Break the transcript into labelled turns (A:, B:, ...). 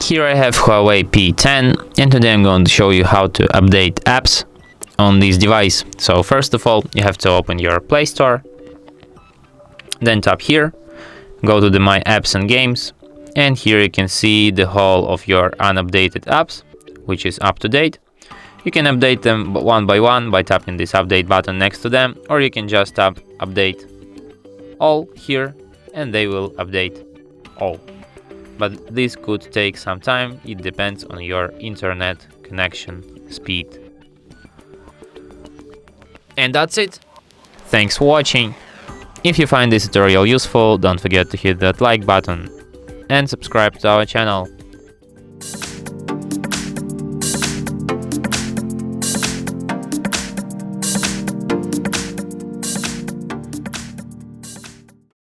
A: Here I have Huawei P10, and today I'm going to show you how to update apps on this device. So first of all, you have to open your Play Store, then tap here, go to the My Apps and Games, and here you can see the whole of your unupdated apps, which is up to date. You can update them one by tapping this update button next to them, or you can just tap update all here and they will update all. But this could take some time, it depends on your internet connection speed. And that's it. Thanks for watching. If you find this tutorial useful, don't forget to hit that like button and subscribe to our channel.